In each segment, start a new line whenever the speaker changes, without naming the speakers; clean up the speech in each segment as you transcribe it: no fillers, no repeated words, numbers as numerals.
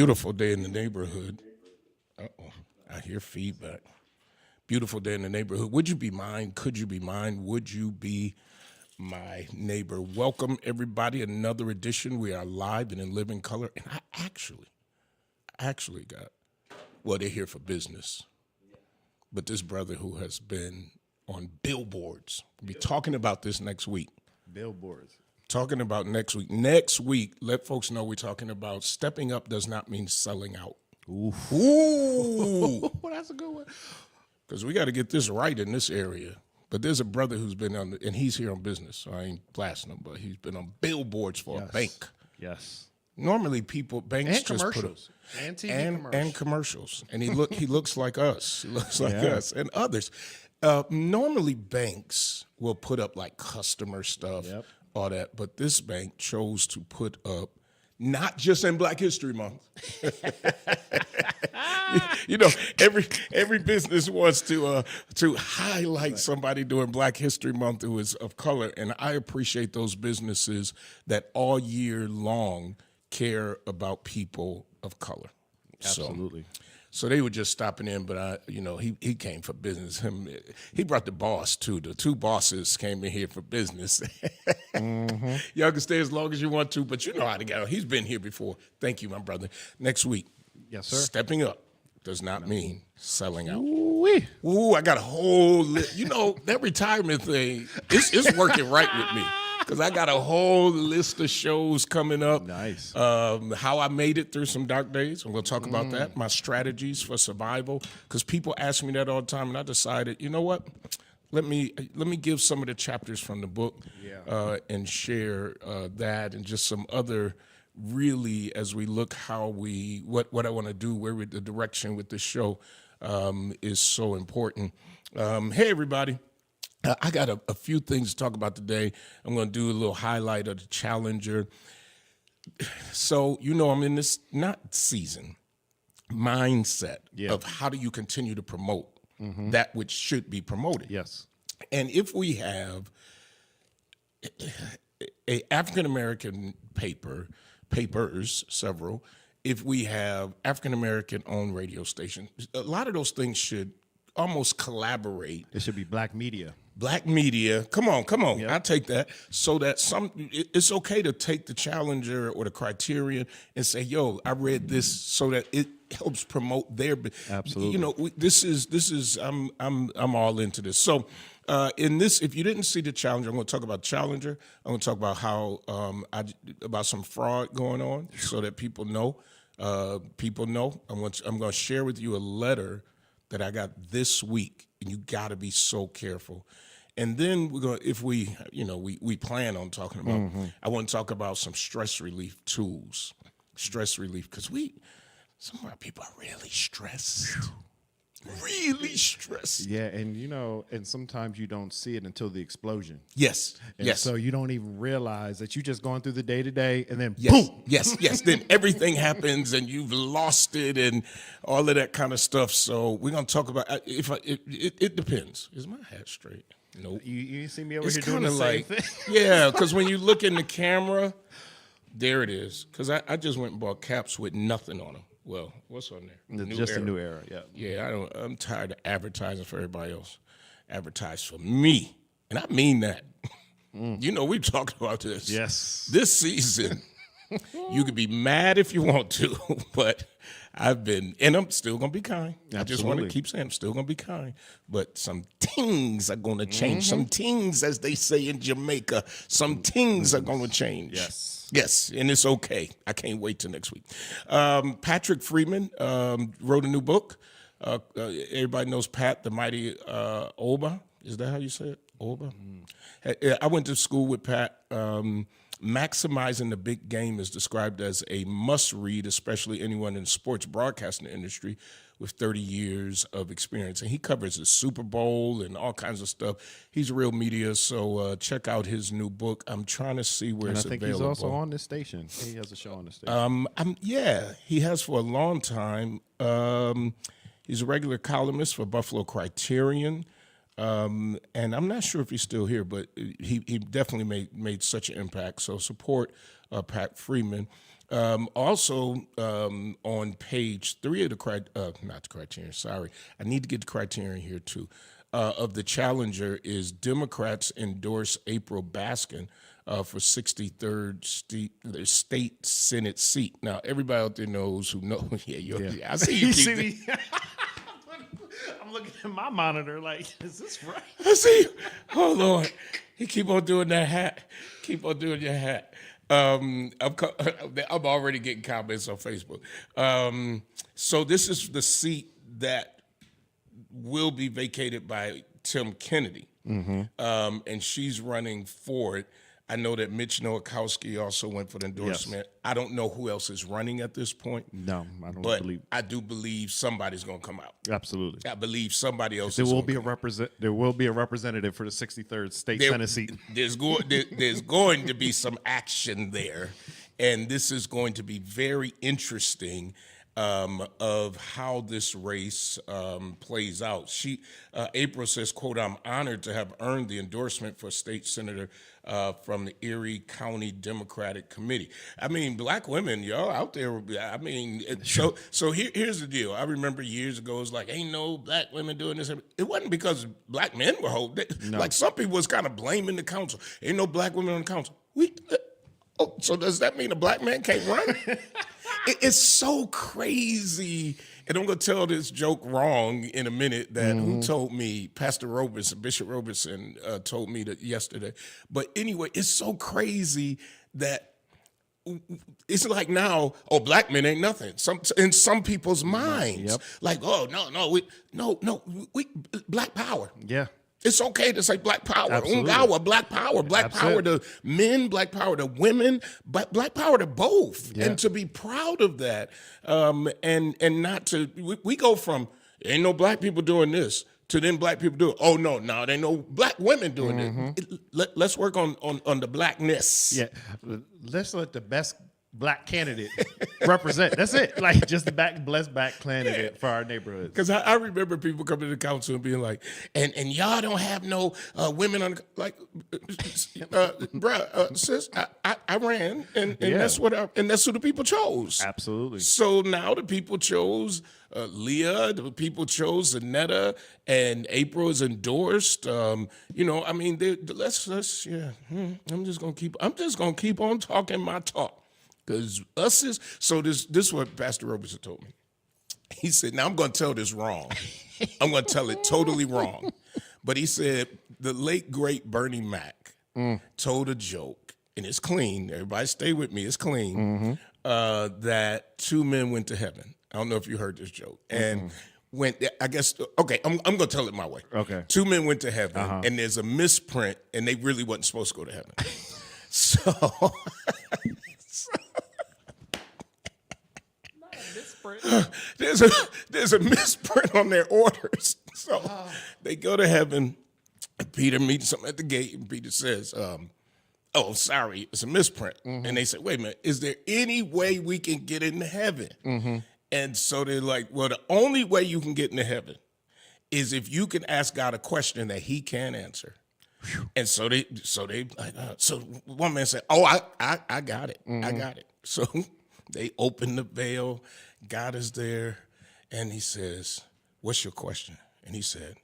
Beautiful day in the neighborhood. Uh-oh, I hear feedback. Beautiful day in the neighborhood. Would you be mine? Could you be mine? Would you be my neighbor? Welcome, everybody. Another edition. We are live and in living color. And I actually got, well, they're here for business. But this brother who has been on billboards, we'll be talking about this next week.
Billboards.
Talking about next week. Next week, let folks know we're talking about stepping up does not mean selling out. Ooh.
That's a good one.
Because we got to get this right in this area. But there's a brother who's been on, and he's here on business, so I ain't blasting him, but he's been on billboards for a bank.
Yes.
Normally, banks
And
just
commercials.
And TV commercials. And commercials. And he looks like us. He looks like us and others. Normally, banks will put up like customer stuff, all that. But this bank chose to put up, not just in Black History Month. You know, every business wants to highlight somebody during Black History Month who is of color, and I appreciate those businesses that all year long care about people of color.
Absolutely.
So they were just stopping in, but he came for business. He brought the boss too. The two bosses came in here for business. Mm-hmm. Y'all can stay as long as you want to, but you know how to get out. He's been here before. Thank you, my brother. Next week.
Yes, sir.
Stepping up does not mean selling out.
Ooh-wee.
Ooh, I got a whole list. You know, that retirement thing, it's working right with me. Because I got a whole list of shows coming up.
Nice.
How I made it through some dark days, and we'll talk about that. My strategies for survival. Because people ask me that all the time, and I decided, you know what? Let me give some of the chapters from the book and share that and just some other. Really, as we look what I want to do, where the direction with this show is so important. Hey, everybody. I got a few things to talk about today. I'm going to do a little highlight of the Challenger. So, I'm in this, not season, mindset of how do you continue to promote that which should be promoted.
Yes. And
if we have a African-American papers, several, if we have African-American owned radio stations, a lot of those things should almost collaborate.
It should be black media.
Black media, come on.
Yep.
I'll take that. So that it's okay to take the Challenger or the Criterion and say, yo, I read this so that it helps promote their.
Absolutely.
This is I'm all into this. So in this, if you didn't see the Challenger, I'm going to talk about Challenger. I'm going to talk about how about some fraud going on so that people know. I'm going to share with you a letter that I got this week, and you got to be so careful. And then we're going, if we plan on talking about, I want to talk about some stress relief tools, because some of our people are really stressed. Really stressed.
Yeah, and and sometimes you don't see it until the explosion.
Yes.
And so you don't even realize that you're just going through the day-to-day, and then
boom. Yes. Then everything happens, and you've lost it, and all of that kind of stuff. So we're gonna talk about it depends. Is my hat straight? Nope.
You see me over here doing the same thing?
Yeah, because when you look in the camera, there it is. Because I just went and bought caps with nothing on them. Well, what's on there?
A new era, yeah.
Yeah, I'm tired of advertising for everybody else. Advertise for me, and I mean that. We've talked about this.
Yes.
This season, you can be mad if you want to, but and I'm still going to be kind.
Absolutely.
I just want to keep saying I'm still going to be kind. But some things are going to change. Some things, as they say in Jamaica, some things are going to change. Yes, and it's okay. I can't wait till next week. Patrick Freeman wrote a new book. Everybody knows Pat, the mighty Oba. Is that how you say it? Oba? I went to school with Pat. Maximizing the Big Game is described as a must-read, especially anyone in the sports broadcasting industry with 30 years of experience. And he covers the Super Bowl and all kinds of stuff. He's real media, so check out his new book. I'm trying to see where it's available.
I think he's also on this station. He has a show on this station.
He has for a long time. He's a regular columnist for Buffalo Criterion. And I'm not sure if he's still here, but he definitely made such an impact. So support Pat Freeman. Also, on page 3 of not the Criterion, sorry. I need to get the Criterion here too. Of the Challenger is Democrats endorse April Baskin for 63rd state Senate seat. Now, everybody out there knows who knows. Yeah. I see you.
See me? I'm looking at my monitor like, is this right?
I see you. Oh, Lord. He keep on doing that hat. Keep on doing your hat. I'm already getting comments on Facebook. So this is the seat that will be vacated by Tim Kennedy, and she's running for it. I know that Mitch Nowakowski also went for the endorsement. Yes. I don't know who else is running at this point.
No, I don't believe.
I do believe somebody's going to come out.
Absolutely.
I believe somebody else.
There will be a representative for the 63rd state Senate seat.
There's going to be some action there, and this is going to be very interesting. Of how this race plays out. April says, quote, "I'm honored to have earned the endorsement for state senator from the Erie County Democratic Committee." I mean, black women, y'all out there. I mean, so here's the deal. I remember years ago, it was like, ain't no black women doing this. It wasn't because black men were holding. No. Like some people was kind of blaming the council. Ain't no black women on the council. So does that mean a black man can't run? It's so crazy. And I'm going to tell this joke wrong in a minute that who told me, Pastor Roberson, Bishop Roberson told me that yesterday. But anyway, it's so crazy that it's like now, black men ain't nothing. In some people's minds, like, we black power.
Yeah.
It's okay to say black power.
Absolutely.
Ungawa, black power. Black power to men, black power to women, but black power to both. Yeah. And to be proud of that. And not to, we go from, ain't no black people doing this, to then black people do it. Oh, no, there ain't no black women doing it. Let's work on the blackness.
Yeah, let's let the best black candidate represent. That's it. Like just the blessed black candidate for our neighborhoods.
Because I remember people coming to the council and being like, and y'all don't have no women on, like, sis, I ran, and that's who the people chose.
Absolutely.
So now the people chose Leah, the people chose Annetta, and April is endorsed. I mean, let's I'm just gonna keep on talking my talk. Because this is what Pastor Roberson told me. He said, now I'm going to tell this wrong. I'm going to tell it totally wrong. But he said, the late, great Bernie Mac told a joke, and it's clean. Everybody stay with me. It's clean. That 2 men went to heaven. I don't know if you heard this joke. And I'm going to tell it my way.
Okay.
2 men went to heaven, and there's a misprint, and they really wasn't supposed to go to heaven. So... There's a misprint on their orders. So they go to heaven. Peter meets them at the gate, and Peter says, sorry, it's a misprint. And they say, wait a minute, is there any way we can get into heaven? And so they're like, well, the only way you can get into heaven is if you can ask God a question that he can't answer. And so one man said, I got it. I got it. So they open the veil. God is there, and he says, what's your question? And he said,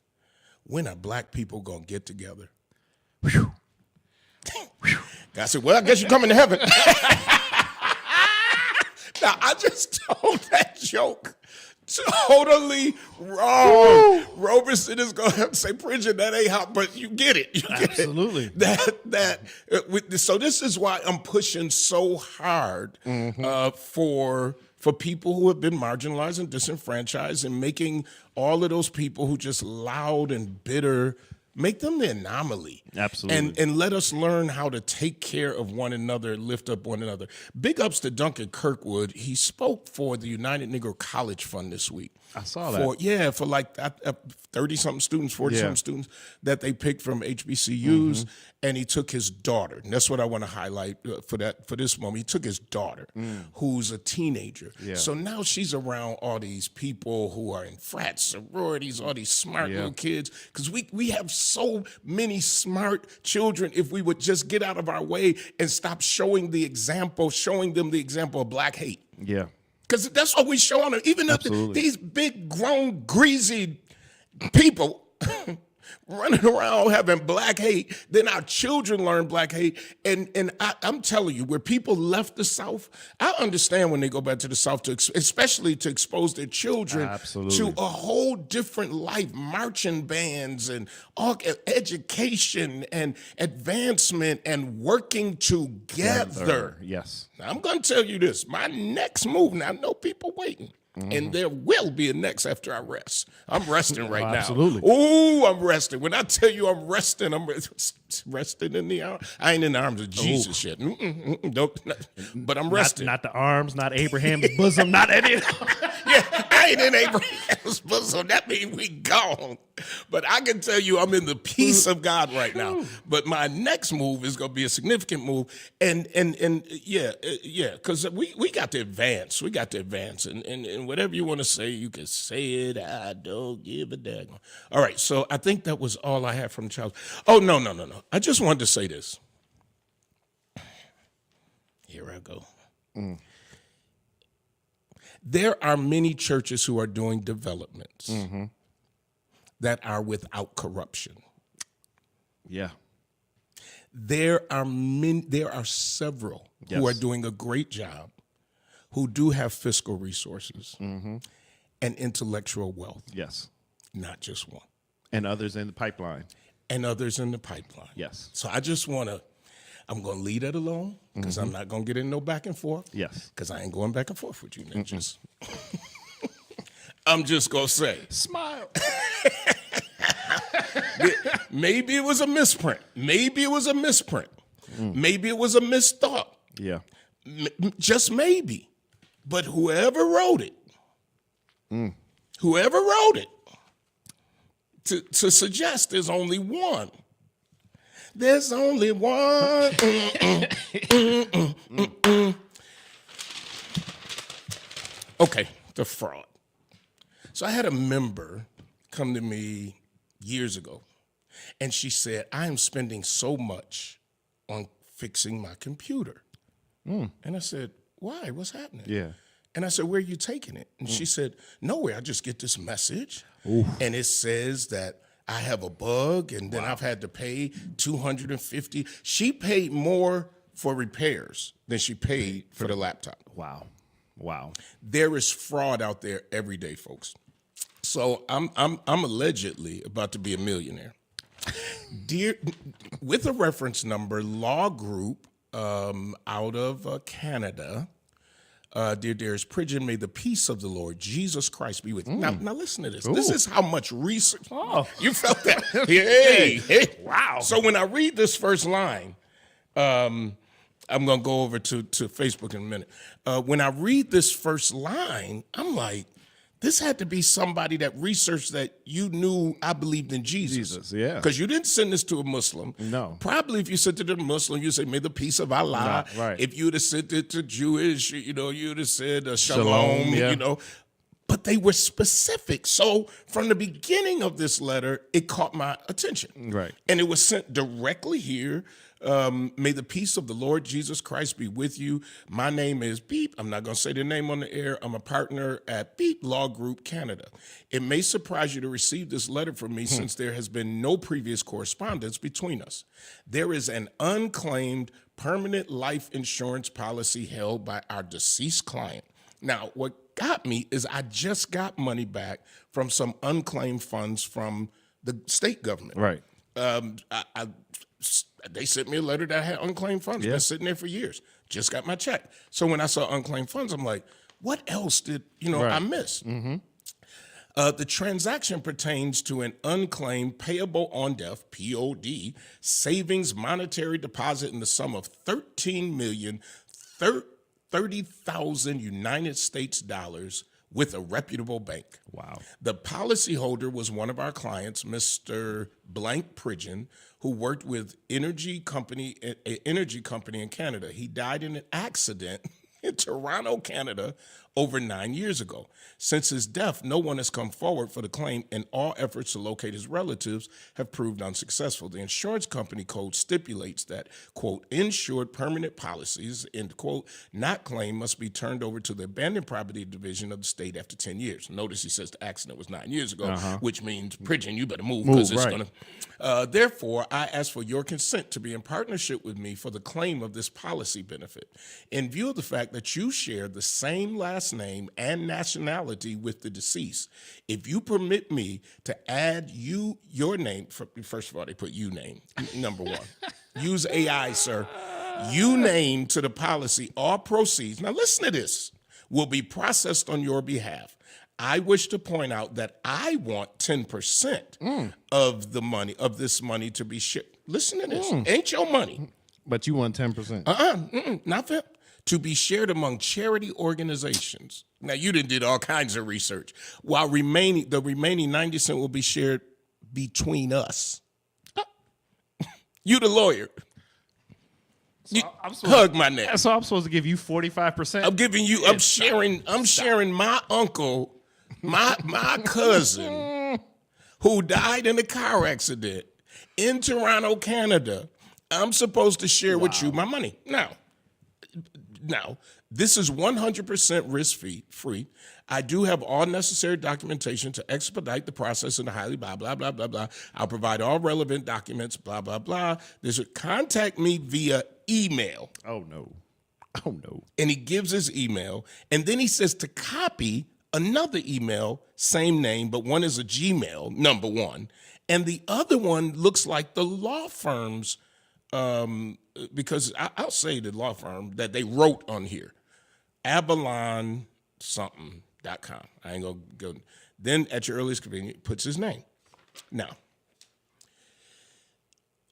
when are black people going to get together? God said, well, I guess you're coming to heaven. Now, I just told that joke totally wrong. Roberson is going to have to say, Bridget, that ain't how, but you get it. You get
Absolutely.
It. So this is why I'm pushing so hard for people who have been marginalized and disenfranchised, and making all of those people who just loud and bitter, make them the anomaly.
Absolutely.
And let us learn how to take care of one another, lift up one another. Big ups to Duncan Kirkwood. He spoke for the United Negro College Fund this week.
I saw that.
For like 30-something students, 40-something students that they picked from HBCUs. and he took his daughter. And that's what I want to highlight for this moment. He took his daughter, who's a teenager.
Yeah.
So now she's around all these people who are in frats, sororities, all these smart little kids. Because we have so many smart children if we would just get out of our way and stop showing them the example of black hate.
Yeah.
Because that's what we show on them. Even these big, grown, greasy people running around having black hate, then our children learn black hate. And I'm telling you, where people left the South, I understand when they go back to the South, especially to expose their children to a whole different life, marching bands and all education and advancement and working together.
Yes.
Now, I'm going to tell you this. My next move, now I know people waiting. And there will be a next after I rest. I'm resting right now.
Absolutely.
Oh, I'm resting. When I tell you I'm resting resting in the arms. I ain't in the arms of Jesus yet. Nope. But I'm resting.
Not the arms, not Abraham's bosom, not any.
Yeah, I ain't in Abraham's bosom. That means we gone. But I can tell you I'm in the peace of God right now. But my next move is going to be a significant move. And yeah, because we got to advance. We got to advance. And whatever you want to say, you can say it. I don't give a damn. All right, so I think that was all I had from Charles. Oh, no. I just wanted to say this. Here I go. There are many churches who are doing developments that are without corruption.
Yeah.
There are several who are doing a great job, who do have fiscal resources and intellectual wealth.
Yes.
Not just one.
And others in the pipeline.
Yes. So I just I'm going to leave that alone because I'm not going to get in no back and forth.
Yes.
Because I ain't going back and forth with you, ninjas. I'm just going to say.
Smile.
Maybe it was a misprint. Maybe it was a misprint. Maybe it was a misthought.
Yeah.
Just maybe. But whoever wrote it, to suggest there's only one. There's only one. Okay, the fraud. So I had a member come to me years ago, and she said, I am spending so much on fixing my computer. And I said, why? What's happening?
Yeah.
And I said, where are you taking it? And she said, nowhere. I just get this message, and it says that I have a bug, and then I've had to pay $250. She paid more for repairs than she paid for the laptop.
Wow.
There is fraud out there every day, folks. So I'm allegedly about to be a millionaire. With a reference number, Law Group out of Canada. Dear dearest Pridgeon, may the peace of the Lord Jesus Christ be with you. Now listen to this. This is how much research. Oh, you felt that? Hey.
Wow.
So when I read this first line, I'm going to go over to Facebook in a minute. When I read this first line, I'm like, this had to be somebody that researched that you knew I believed in Jesus.
Yeah.
Because you didn't send this to a Muslim.
No.
Probably if you sent it to a Muslim, you say, may the peace of Allah.
No, right.
If you would have sent it to Jewish, you would have said shalom,
yeah.
But they were specific. So from the beginning of this letter, it caught my attention.
Right.
And it was sent directly here. May the peace of the Lord Jesus Christ be with you. My name is Beep. I'm not going to say the name on the air. I'm a partner at Beep Law Group Canada. It may surprise you to receive this letter from me since there has been no previous correspondence between us. There is an unclaimed permanent life insurance policy held by our deceased client. Now, what got me is I just got money back from some unclaimed funds from the state government.
Right.
They sent me a letter that had unclaimed funds. Been sitting there for years. Just got my check. So when I saw unclaimed funds, I'm like, what else did I miss? The transaction pertains to an unclaimed payable on death (POD) savings monetary deposit in the sum of $13,030,000 United States dollars with a reputable bank.
Wow.
The policyholder was one of our clients, Mr. Blank Pridgeon, who worked with an energy company in Canada. He died in an accident in Toronto, Canada, over 9 years ago. Since his death, no one has come forward for the claim, and all efforts to locate his relatives have proved unsuccessful. The insurance company code stipulates that, quote, insured permanent policies, end quote, not claimed must be turned over to the abandoned property division of the state after 10 years. Notice he says the accident was 9 years ago, which means, Pridgeon, you better move because it's going to. Therefore, I ask for your consent to be in partnership with me for the claim of this policy benefit. In view of the fact that you share the same last name and nationality with the deceased, if you permit me to add your name, first of all, they put you name, number one. Use AI, sir. You name to the policy, all proceeds, now listen to this, will be processed on your behalf. I wish to point out that I want 10% of the money, of this money to be shared. Listen to this. Ain't your money.
But you want 10%.
Not fair. To be shared among charity organizations. Now, you did all kinds of research. While the remaining 90% will be shared between us. You the lawyer. Hug my neck.
So I'm supposed to give you 45%?
I'm giving you, I'm sharing my uncle, my cousin, who died in a car accident in Toronto, Canada. I'm supposed to share with you my money. Now, this is 100% risk-free. I do have all necessary documentation to expedite the process in the highly blah, blah, blah, blah, blah. I'll provide all relevant documents, blah, blah, blah. Contact me via email.
Oh, no.
And he gives his email, and then he says to copy another email, same name, but one is a Gmail, number one, and the other one looks like the law firm's, because I'll say the law firm that they wrote on here, abalonsomething.com. I ain't gonna go. Then at your earliest convenience, puts his name. Now,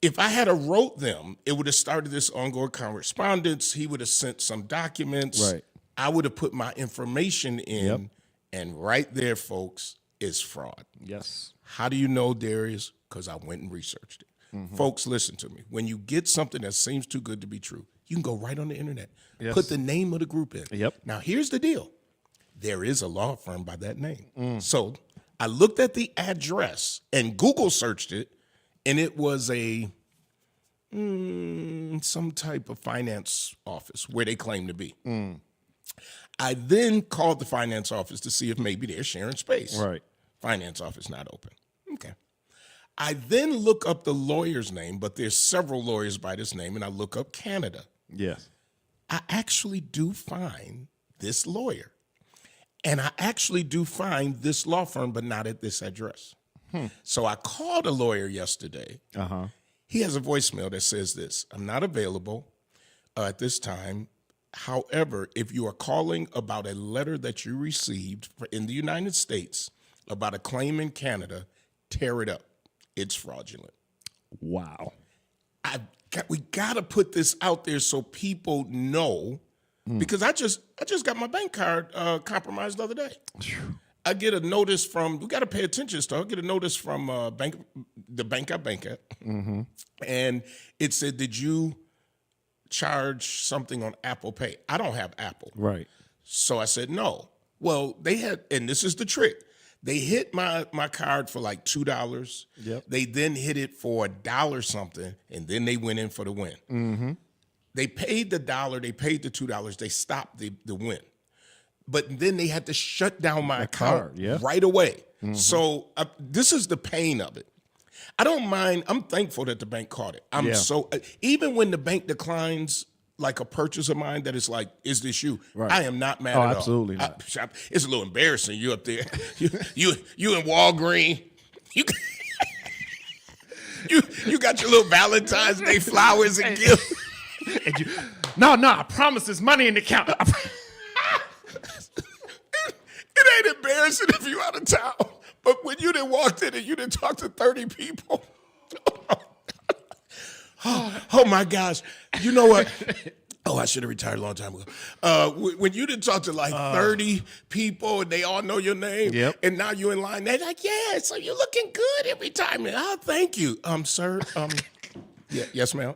if I had wrote them, it would have started this ongoing correspondence. He would have sent some documents.
Right.
I would have put my information in, and right there, folks, is fraud.
Yes.
How do you know, Darius? Because I went and researched it. Folks, listen to me. When you get something that seems too good to be true, you can go right on the internet, put the name of the group in. Now, here's the deal. There is a law firm by that name. So I looked at the address and Google searched it, and it was some type of finance office where they claim to be. I then called the finance office to see if maybe they're sharing space.
Right.
Finance office not open. Okay. I then look up the lawyer's name, but there's several lawyers by this name, and I look up Canada.
Yes.
I actually do find this lawyer, and I actually do find this law firm, but not at this address. So I called a lawyer yesterday. He has a voicemail that says this: I'm not available at this time. However, if you are calling about a letter that you received in the United States about a claim in Canada, tear it up. It's fraudulent.
Wow.
We got to put this out there so people know, because I just got my bank card compromised the other day. I get a notice from, we got to pay attention to, I get a notice from the bank I bank at, and it said, did you charge something on Apple Pay? I don't have Apple.
Right.
So I said, no. Well, they had, and this is the trick, they hit my card for like $2.
Yep.
They then hit it for $1 something, and then they went in for the win. They paid the $1, they paid the $2, they stopped the win. But then they had to shut down my account right away. So this is the pain of it. I don't mind. I'm thankful that the bank caught it. Even when the bank declines like a purchase of mine that is like, is this you? Right. I am not mad at all.
Absolutely not.
It's a little embarrassing. You up there, you in Walgreens. You got your little Valentine's Day flowers and gifts.
And no, I promise there's money in the account.
It ain't embarrassing if you out of town, but when you done walked in and you done talked to 30 people. Oh my gosh. You know what? Oh, I should have retired a long time ago. When you did talk to like 30 people and they all know your name,
Yep.
and now you're in line, they're like, yeah, so you're looking good in retirement. Oh, thank you. Sir, yeah, yes, ma'am.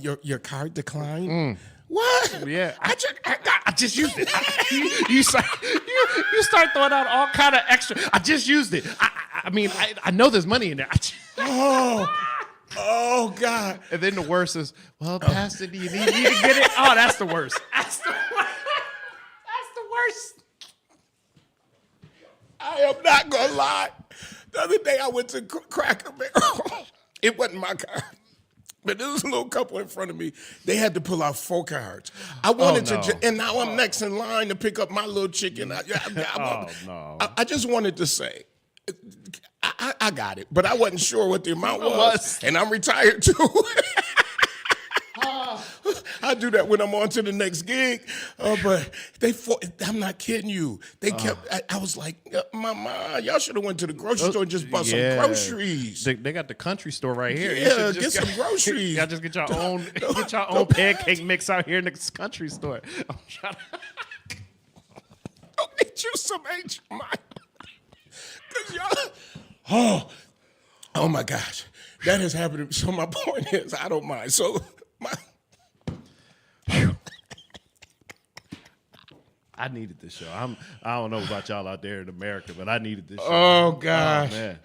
Your card declined. What?
Yeah.
I just used it.
You start throwing out all kind of extra. I just used it. I mean, I know there's money in there.
Oh, God.
And then the worst is, well, Pastor, do you need me to get it? Oh, that's the worst. That's the worst.
I am not going to lie. The other day I went to Cracker Barrel. It wasn't my card. But there was a little couple in front of me. They had to pull out 4 cards. I wanted and now I'm next in line to pick up my little chicken. I just wanted to say, I got it, but I wasn't sure what the amount was. And I'm retired too. I do that when I'm on to the next gig. But I'm not kidding you. They kept, I was like, Mama, y'all should have went to the grocery store and just bought some groceries.
They got the country store right here.
Yeah, get some groceries.
Y'all just get your own pancake mix out here in the country store. I'm trying to
Go get you some HMI. Cause y'all, oh my gosh, that has happened. So my point is, I don't mind. So
I needed this show. I don't know about y'all out there in America, but I needed this show.
Oh gosh.
Oh, man.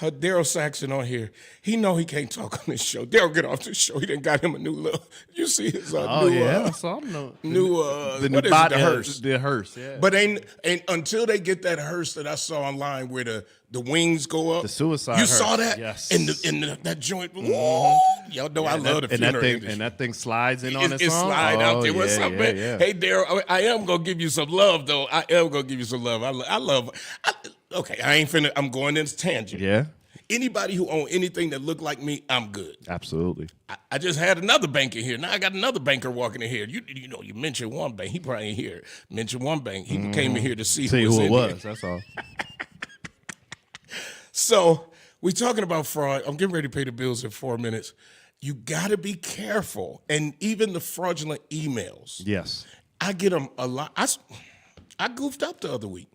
Daryl Saxon on here. He know he can't talk on this show. Daryl, get off this show. He done got him a new look. You see his new
I saw him.
the new hearse.
The hearse, yeah.
But ain't until they get that hearse that I saw online where the wings go up.
The suicide
You
hearse.
saw that?
Yes.
In that joint. Whoa. Y'all know I love the funeral industry.
And that thing slides in on its
It
own.
slide out there with something.
Yeah.
Hey, Daryl, I am going to give you some love, though. I am going to give you some love. Okay, I'm going in this tangent.
Yeah.
Anybody who own anything that look like me, I'm good.
Absolutely.
I just had another banker here. Now I got another banker walking in here. You mentioned one bank. He probably ain't here. Mentioned one bank. He came in here to see
who it was.
Here.
That's all.
So we're talking about fraud. I'm getting ready to pay the bills in 4 minutes. You got to be careful. And even the fraudulent emails.
Yes.
I get them a lot. I goofed up the other week.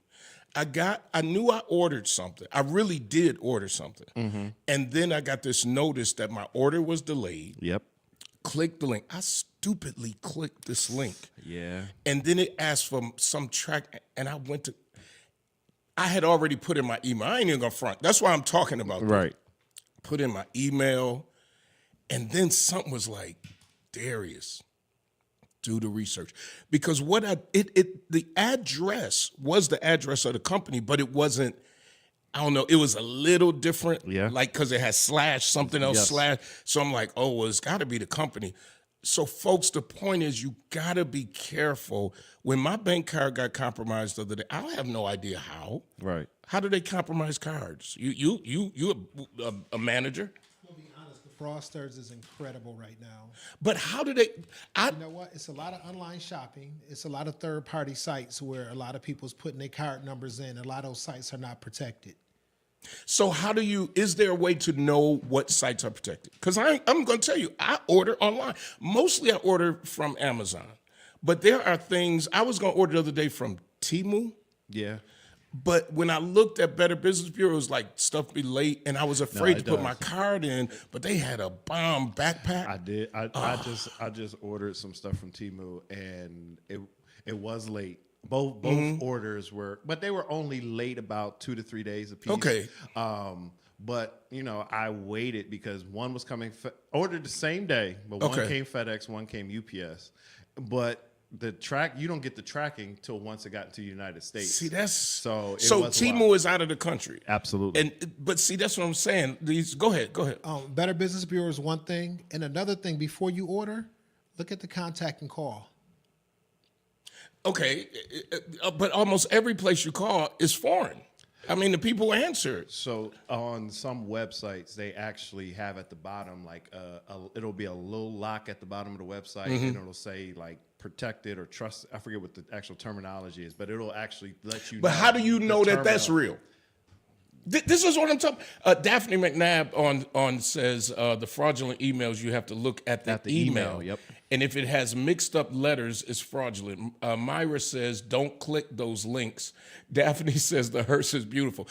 I knew I ordered something. I really did order something. Mm-hmm. And then I got this notice that my order was delayed.
Yep.
Click the link. I stupidly clicked this link.
Yeah.
And then it asked for some track, and I had already put in my email. I ain't even gonna front. That's why I'm talking about that.
Right.
Put in my email, and then something was like, Darius, do the research. Because the address was the address of the company, but it wasn't, I don't know, it was a little different.
Yeah.
Like, because it had slash, something else
Yes.
slash. So I'm like, oh, well, it's got to be the company. So, folks, the point is you got to be careful. When my bank card got compromised the other day, I have no idea how.
Right.
How do they compromise cards? You a manager?
I'll be honest, the fraudsters is incredible right now.
But how do they?
You know what? It's a lot of online shopping. It's a lot of third-party sites where a lot of people's putting their card numbers in. A lot of those sites are not protected.
So how do is there a way to know what sites are protected? Because I'm going to tell you, I order online. Mostly I order from Amazon. But there are things, I was going to order the other day from Temu.
Yeah.
But when I looked at Better Business Bureau, it was like stuff be late, and I was afraid to put my card in, but they had a bomb backpack.
I did. I just ordered some stuff from Temu, and it was late. Both orders were, but they were only late about 2 to 3 days apiece.
Okay.
But I waited because one was coming, ordered the same day, but one came FedEx, one came UPS. But you don't get the tracking till once it got into the United States.
See, that's
so
Temu is out of the country.
Absolutely.
But see, that's what I'm saying. Go ahead.
Better Business Bureau is one thing, and another thing. Before you order, look at the contact and call.
Okay, but almost every place you call is foreign. I mean, the people answer.
So on some websites, they actually have at the bottom, like it'll be a little lock at the bottom of the website, and it'll say like protected or trust. I forget what the actual terminology is, but it'll actually let you know.
But how do you know that that's real? This is what I'm talking. Daphne McNabb on says the fraudulent emails, you have to look at the email.
Yep.
And if it has mixed up letters, it's fraudulent. Myra says, don't click those links. Daphne says the hearse is beautiful.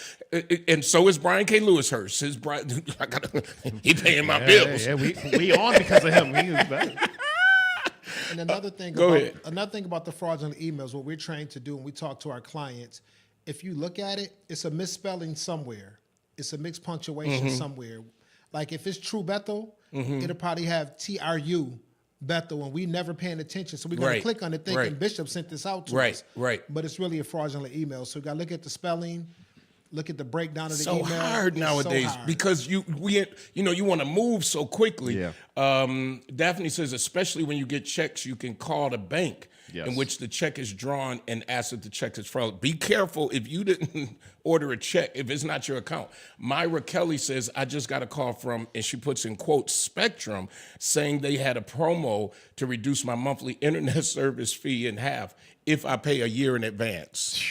And so is Brian K. Lewis hearse. He paying my bills.
Yeah, we on because of him. He was better.
And another thing about the fraudulent emails, what we're trained to do when we talk to our clients, if you look at it, it's a misspelling somewhere. It's a mixed punctuation somewhere. Like if it's True Bethel, it'll probably have TRU Bethel, and we never paying attention. So we're going to click on it thinking Bishop sent this out to us. Right. But it's really a fraudulent email. So we got to look at the spelling, look at the breakdown of the email.
So hard nowadays because you want to move so quickly.
Yeah.
Daphne says, especially when you get checks, you can call the bank in which the check is drawn and ask if the check is fraud. Be careful if you didn't order a check, if it's not your account. Myra Kelly says, I just got a call from, and she puts in quotes, Spectrum, saying they had a promo to reduce my monthly internet service fee in half if I pay a year in advance.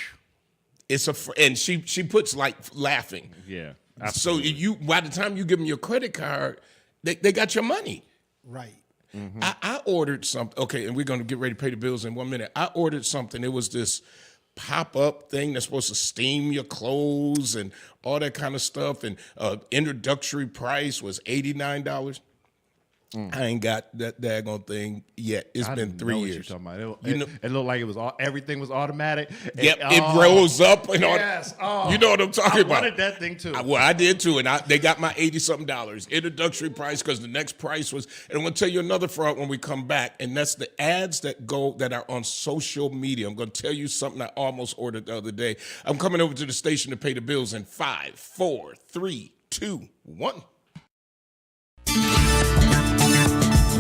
And she puts like laughing.
Yeah.
Absolutely. So by the time you give them your credit card, they got your money.
Right.
Mm-hmm. I ordered something. Okay, and we're going to get ready to pay the bills in 1 minute. I ordered something. It was this pop-up thing that's supposed to steam your clothes and all that kind of stuff. And introductory price was $89. I ain't got that daggone thing yet. It's been 3 years.
What you're talking about. It looked like it was everything was automatic.
Yep, it rose up and all.
Yes.
You know what I'm talking about.
I wanted that thing too.
I did too, and they got my $80-something introductory price because the next price was. And I'm going to tell you another fraud when we come back, and that's the ads that are on social media. I'm going to tell you something I almost ordered the other day. I'm coming over to the station to pay the bills in 5, 4, 3, 2, 1.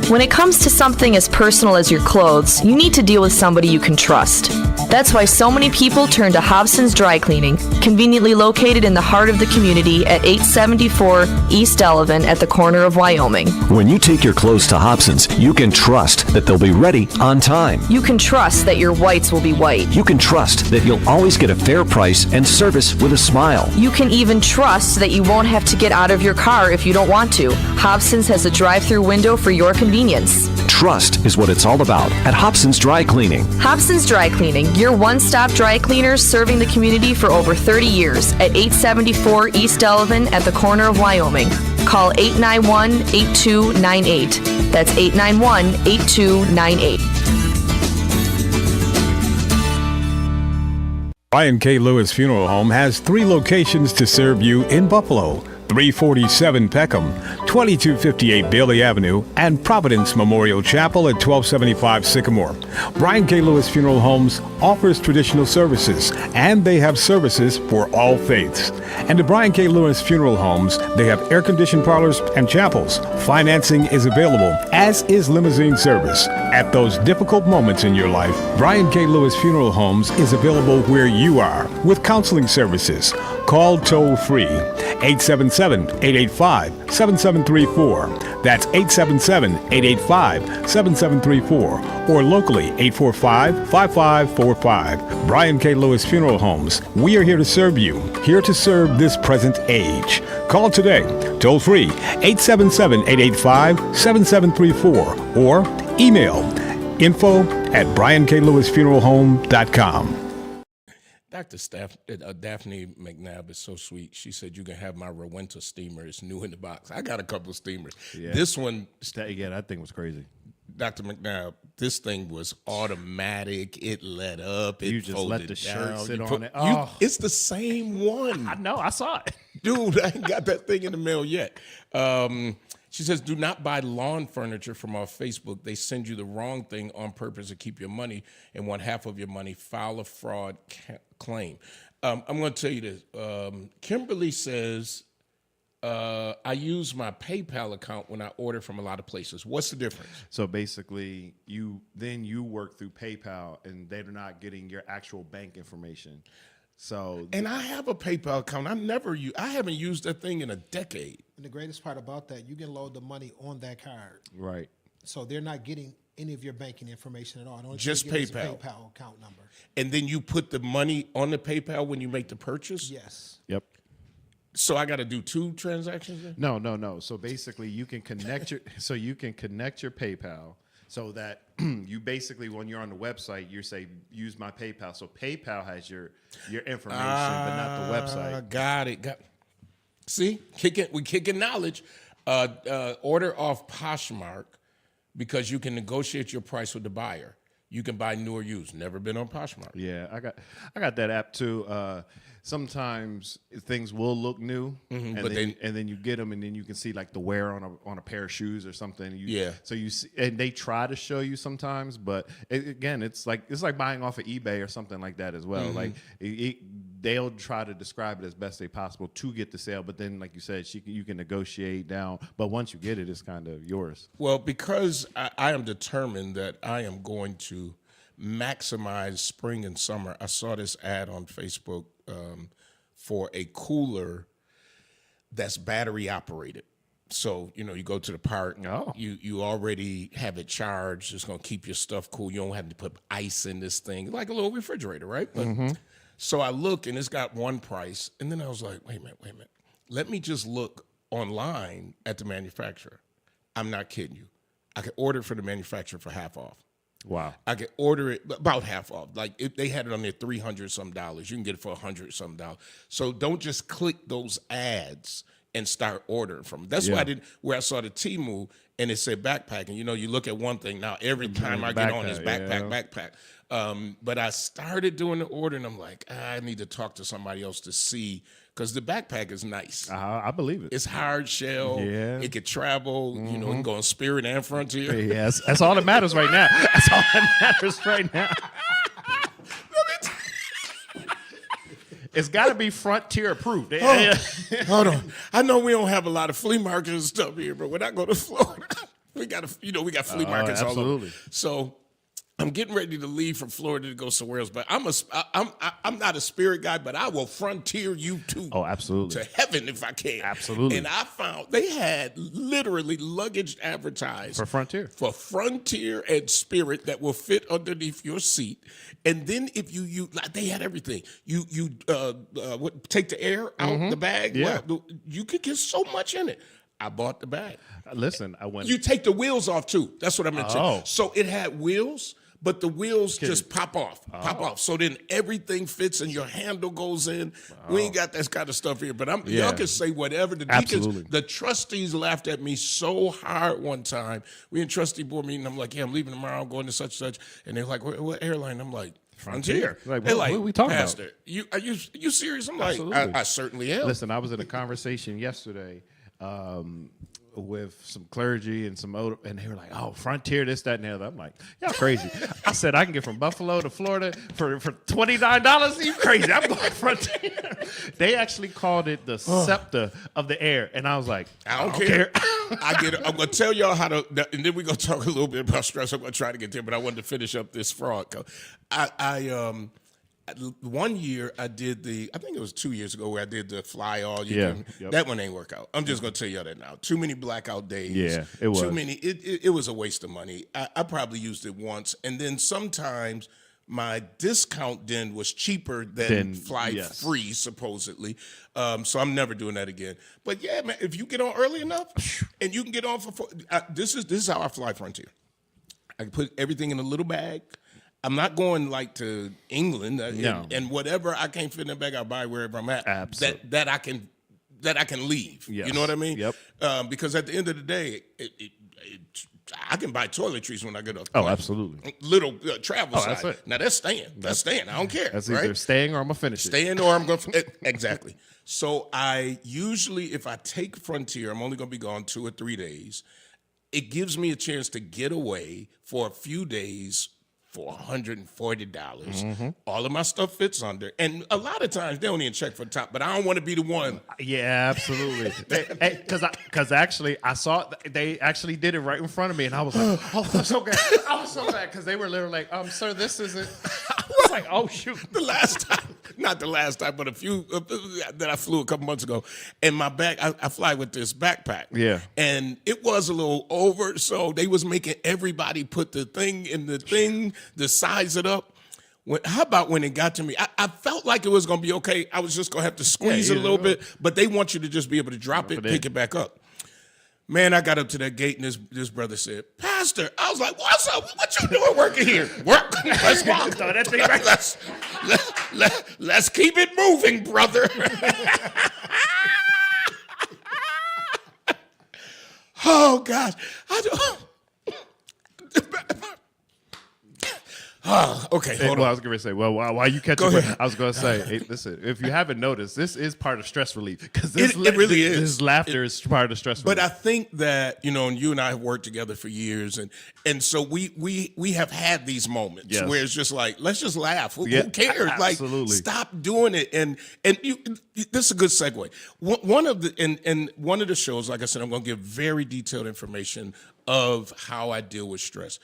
When it comes to something as personal as your clothes, you need to deal with somebody you can trust. That's why so many people turn to Hobson's Dry Cleaning, conveniently located in the heart of the community at 874 East Delavan at the corner of Wyoming.
When you take your clothes to Hobson's, you can trust that they'll be ready on time.
You can trust that your whites will be white.
You can trust that you'll always get a fair price and service with a smile.
You can even trust that you won't have to get out of your car if you don't want to. Hobson's has a drive-through window for your convenience.
Trust is what it's all about at Hobson's Dry Cleaning.
Hobson's Dry Cleaning, your one-stop dry cleaners serving the community for over 30 years at 874 East Delavan at the corner of Wyoming. Call 891-8298. That's 891-8298.
Brian K. Lewis Funeral Home has 3 locations to serve you in Buffalo. 347 Peckham, 2258 Bailey Avenue, and Providence Memorial Chapel at 1275 Sycamore. Brian K. Lewis Funeral Homes offers traditional services, and they have services for all faiths. And at Brian K. Lewis Funeral Homes, they have air-conditioned parlors and chapels. Financing is available, as is limousine service. At those difficult moments in your life, Brian K. Lewis Funeral Homes is available where you are with counseling services. Call toll-free 877-885-7734. That's 877-885-7734. Or locally 845-5545. Brian K. Lewis Funeral Homes. We are here to serve you, here to serve this present age. Call today, toll-free 877-885-7734. Or email info@brianklewisfuneralhome.com.
Dr. Daphne McNabb is so sweet. She said, you can have my Rowenta steamer. It's new in the box. I got a couple of steamers.
Yeah.
This one.
Yeah, that thing was crazy.
Dr. McNabb, this thing was automatic. It let up.
You
it
just let the shirt sit on it.
It's the same one.
I know. I saw it.
Dude, I ain't got that thing in the mail yet. She says, do not buy lawn furniture from our Facebook. They send you the wrong thing on purpose to keep your money and want half of your money. File a fraud claim. I'm going to tell you this. Kimberly says, I use my PayPal account when I order from a lot of places. What's the difference?
So basically, you work through PayPal, and they're not getting your actual bank information.
And I have a PayPal account. I haven't used that thing in a decade.
And the greatest part about that, you can load the money on that card.
Right.
So they're not getting any of your banking information at all.
Just PayPal.
PayPal account number.
And then you put the money on the PayPal when you make the purchase?
Yes.
Yep.
So I got to do 2 transactions then?
No. So basically, you can connect your PayPal so that you basically, when you're on the website, you say use my PayPal. So PayPal has your information, but not the website.
Got it. See, we kicking knowledge. Order off Poshmark because you can negotiate your price with the buyer. You can buy new or used. Never been on Poshmark.
Yeah, I got that app too. Sometimes things will look new, and then you get them, and then you can see like the wear on a pair of shoes or something. So you see, and they try to show you sometimes, but it's like buying off of eBay or something like that as well. Like they'll try to describe it as best they possible to get the sale, but then like you said, you can negotiate down. But once you get it, it's kind of yours.
Well, because I am determined that I am going to maximize spring and summer. I saw this ad on Facebook for a cooler that's battery operated. So, you go to the park, you already have it charged. It's going to keep your stuff cool. You don't have to put ice in this thing, like a little refrigerator, right? But, so I look, and it's got one price. And then I was like, wait a minute. Let me just look online at the manufacturer. I'm not kidding you. I could order it for the manufacturer for half off.
Wow.
I could order it about half off. Like if they had it on there $300 some. You can get it for $100 some. So don't just click those ads and start ordering from them. That's why where I saw the Temu and it said backpack, and you look at one thing now. Every time I get on is backpack. But I started doing the order, and I'm like, I need to talk to somebody else to see, because the backpack is nice.
I believe it.
It's hard shell. Yeah. It could travel. It can go on Spirit and Frontier.
Yes, that's all that matters right now. That's all that matters right now. It's got to be Frontier approved.
Hold on. I know we don't have a lot of flea markets and stuff here, but when I go to Florida, we got flea markets all over. So I'm getting ready to leave from Florida to go somewhere else, but I'm not a Spirit guy, but I will Frontier you to
absolutely
to heaven if I can.
Absolutely.
And I found they had literally luggage advertised
for
Frontier and Spirit that will fit underneath your seat. And then if you like, they had everything. You take the air out the bag.
Yeah.
Well, you could get so much in it. I bought the bag.
Listen, I went.
You take the wheels off too. That's what I meant. So it had wheels, but the wheels just pop off. So then everything fits and your handle goes in. We ain't got that kind of stuff here, but y'all can say whatever. The deacons, the trustees laughed at me so hard one time. We in trustee board meeting. I'm like, I'm leaving tomorrow. I'm going to such and such. And they're like, what airline? I'm like, Frontier.
Like,
they're
what are we talking
Pastor,
about?
Are you serious? I'm like, I certainly am.
Listen, I was in a conversation yesterday with some clergy and and they were like, "Oh, Frontier, this, that, and the other." I'm like, "Y'all crazy." I said, "I can get from Buffalo to Florida for $29. You crazy? I'm going Frontier." They actually called it the scepter of the air, and I was like, "I don't care."
I get it. I'm gonna tell y'all how to, and then we're gonna talk a little bit about stress. I'm gonna try to get there, but I wanted to finish up this fraud. One year I did I think it was 2 years ago, where I did the fly all year. That one ain't work out. I'm just going to tell y'all that now. Too many blackout days.
Yeah, it was.
Too many. It was a waste of money. I probably used it once. And then sometimes my discount then was cheaper than fly free, supposedly. So I'm never doing that again. But yeah, man, if you get on early enough and you can get on for this is how I fly Frontier. I put everything in a little bag. I'm not going like to England and whatever I can't fit in the bag, I'll buy wherever I'm at.
Absolutely.
That I can leave.
Yes.
You know what I mean?
Yep.
Because at the end of the day, I can buy toiletries when I get up.
Oh, absolutely.
Little travel size.
That's it.
Now that's staying. That's staying. I don't care.
That's either staying or I'm gonna finish it.
Staying or I'm gonna exactly. So I usually, if I take Frontier, I'm only gonna be gone 2 or 3 days. It gives me a chance to get away for a few days for $140. All of my stuff fits under. And a lot of times they don't even check for the top, but I don't want to be the one.
Yeah, absolutely. Because actually, I saw they actually did it right in front of me, and I was like, oh, I'm so glad. I was so glad because they were literally like, sir, this isn't. I was like, oh, shoot.
Not the last time, but a few that I flew a couple months ago. And my bag, I fly with this backpack.
Yeah.
And it was a little over, so they was making everybody put the thing in the thing to size it up. How about when it got to me? I felt like it was going to be okay. I was just going to have to squeeze it a little bit, but they want you to just be able to drop it, pick it back up. Man, I got up to that gate, and this brother said, Pastor. I was like, what's up? What you doing working here? Work. Let's walk. That thing right. Let's keep it moving, brother. Oh, gosh. Okay, hold on.
I was going to say, well, while you catch up, I was going to say, hey, listen, if you haven't noticed, this is part of stress relief. Because
it really is.
This laughter is part of stress relief.
But I think that, and you and I have worked together for years, and so we have had these moments where it's just like, let's just laugh. Who cares?
Absolutely.
Like, stop doing it. And this is a good segue. One of the shows, like I said, I'm going to give very detailed information of how I deal with stress.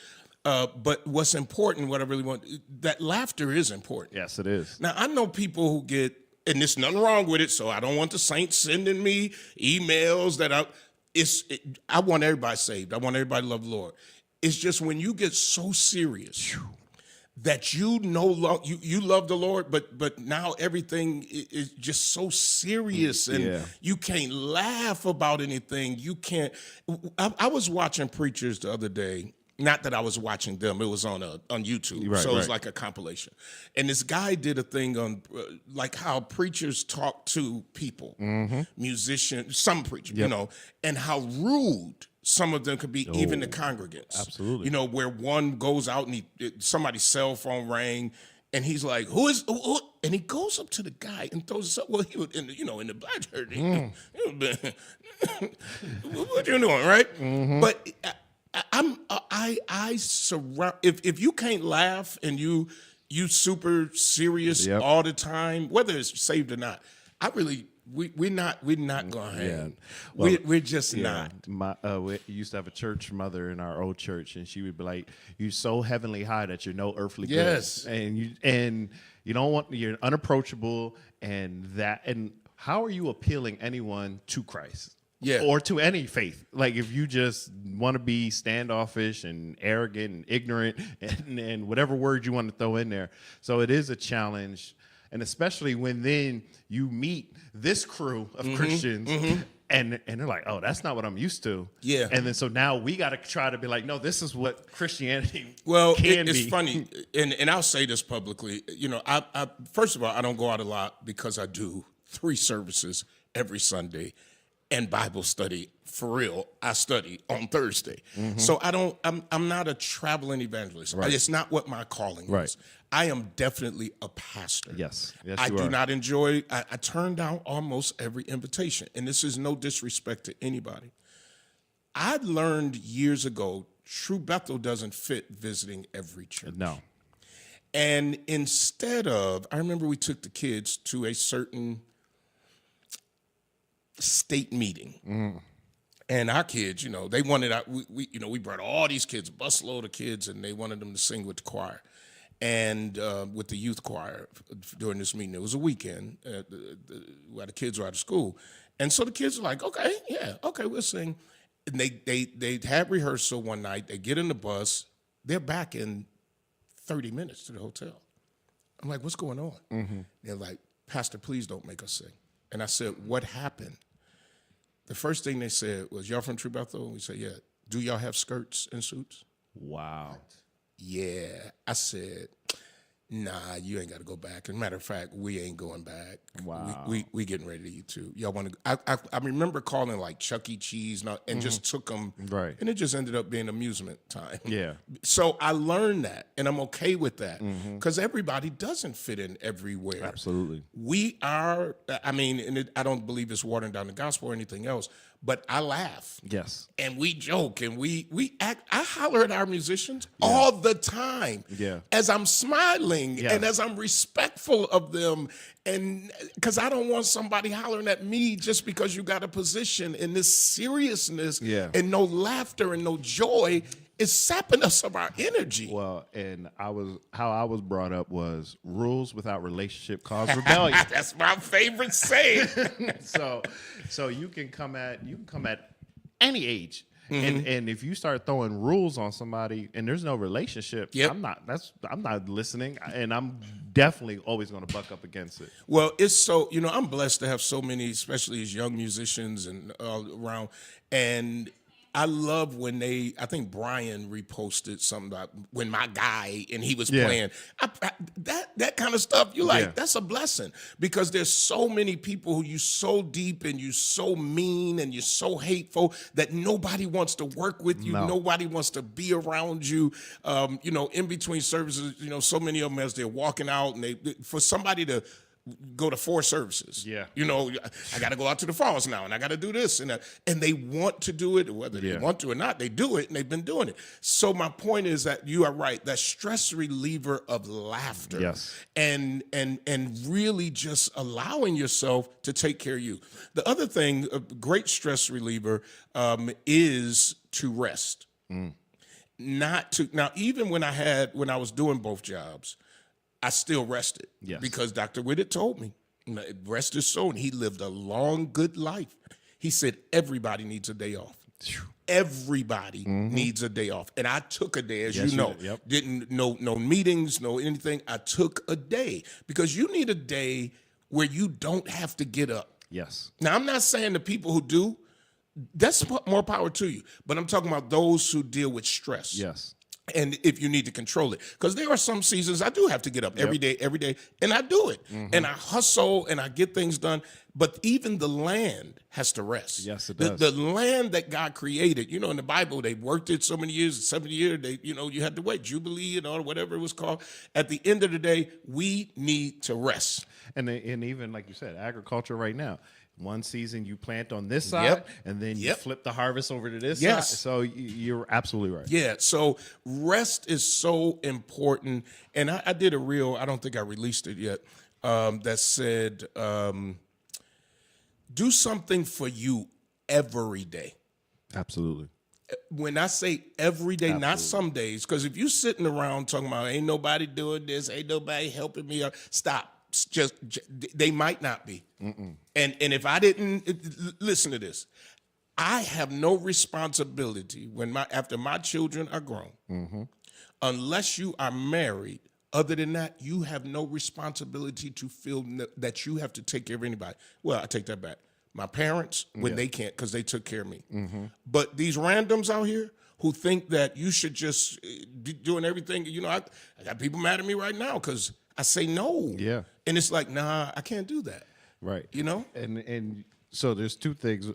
But what's important, what I really want, that laughter is important.
Yes, it is.
Now, I know people who get, and there's nothing wrong with it, so I don't want the saints sending me emails that I want everybody saved. I want everybody to love the Lord. It's just when you get so serious that you love the Lord, but now everything is just so serious, and you can't laugh about anything. You can't. I was watching preachers the other day. Not that I was watching them; it was on YouTube, so it was like a compilation. And this guy did a thing on like how preachers talk to people, musicians, some preachers, and how rude some of them could be, even the congregants.
Absolutely,
where one goes out and somebody's cell phone rang, and he's like, "Who is?" Who? And he goes up to the guy and throws it up. Well, he was in the black church. What you doing, right? But. I surround. If you can't laugh and you super serious all the time, whether it's saved or not, we're not gonna hang. Well, we're just not.
We used to have a church mother in our old church, and she would be like, "You're so heavenly high that you're no earthly good, and you don't want, you're unapproachable, and how are you appealing anyone to Christ?" Or to any faith. Like if you just want to be standoffish and arrogant and ignorant and whatever word you want to throw in there. So it is a challenge. And especially when then you meet this crew of Christians and they're like, oh, that's not what I'm used to.
Yeah.
And then so now we got to try to be like, no, this is what Christianity
can be.
It's
funny. And I'll say this publicly. I first of all, I don't go out a lot because I do 3 services every Sunday. And Bible study, for real, I study on Thursday. So I'm not a traveling evangelist.
Right.
It's not what my calling is. I am definitely a pastor.
Yes
I do not enjoy, I turn down almost every invitation. And this is no disrespect to anybody. I learned years ago, True Bethel doesn't fit visiting every church.
No.
And instead of, I remember we took the kids to a certain state meeting, and our kids, they wanted we brought all these kids, a busload of kids, and they wanted them to sing with the choir and with the youth choir during this meeting. It was a weekend while the kids were out of school, and so the kids were like, okay, we'll sing. And they had rehearsal one night. They get in the bus. They're back in 30 minutes to the hotel. I'm like, what's going on? They're like, Pastor, please don't make us sing. And I said, what happened? The first thing they said was, y'all from True Bethel? And we said, yeah. Do y'all have skirts and suits?
Wow.
Yeah. I said, nah, you ain't got to go back. As a matter of fact, we ain't going back.
Wow.
We getting ready to eat too. Y'all want to? I remember calling like Chuck E. Cheese and just took them.
Right.
And it just ended up being amusement time.
Yeah.
So I learned that, and I'm okay with that because everybody doesn't fit in everywhere.
Absolutely.
We are. And I don't believe it's watering down the gospel or anything else. But I laugh.
Yes.
And we joke and we act. I holler at our musicians all the time.
Yeah.
As I'm smiling and as I'm respectful of them. And because I don't want somebody hollering at me just because you got a position, in this seriousness and no laughter and no joy is sapping us of our energy.
Well, and how I was brought up was rules without relationship cause rebellion.
That's my favorite saying.
So you can come at any age And if you start throwing rules on somebody and there's no relationship,
Yep.
I'm not listening, and I'm definitely always going to buck up against it.
Well, it's so, I'm blessed to have so many, especially as young musicians and around. And I love when I think Brian reposted something about when my guy and he was playing. That kind of stuff, you're like, that's a blessing, because there's so many people who you so deep and you so mean and you're so hateful that nobody wants to work with you. Nobody wants to be around you. In between services, so many of them, as they're walking out, and for somebody to go to 4 services.
Yeah.
I got to go out to the falls now, and I got to do this and that. And they want to do it, whether they want to or not, they do it, and they've been doing it. So my point is that you are right, that stress reliever of laughter.
Yes.
And really just allowing yourself to take care of you. The other thing, a great stress reliever, is to rest. Now, even when I was doing both jobs, I still rested because Dr. Whitted told me, rest is so, and he lived a long, good life. He said, everybody needs a day off. Everybody needs a day off. And I took a day, as you know. Didn't, no meetings, no anything. I took a day because you need a day where you don't have to get up.
Yes.
Now, I'm not saying the people who do, that's more power to you. But I'm talking about those who deal with stress.
Yes.
And if you need to control it, because there are some seasons I do have to get up every day, and I do it. And I hustle and I get things done. But even the land has to rest.
Yes, it does.
The land that God created, in the Bible, they worked it so many years, 70 years, you had to wait, Jubilee and all, whatever it was called. At the end of the day, we need to rest.
And even, like you said, agriculture right now. One season you plant on this side, and then you flip the harvest over to this side. So you're absolutely right.
Yeah, so rest is so important. And I did a reel, I don't think I released it yet, that said, do something for you every day.
Absolutely.
When I say every day, not some days, because if you're sitting around talking about ain't nobody doing this, ain't nobody helping me, stop. Just they might not be. And if I didn't listen to this, I have no responsibility after my children are grown, unless you are married. Other than that, you have no responsibility to feel that you have to take care of anybody. Well, I take that back. My parents, when they can't, because they took care of me. But these randoms out here who think that you should just be doing everything, I got people mad at me right now because I say no. Yeah. And it's like, nah, I can't do that.
Right.
And
so there's 2 things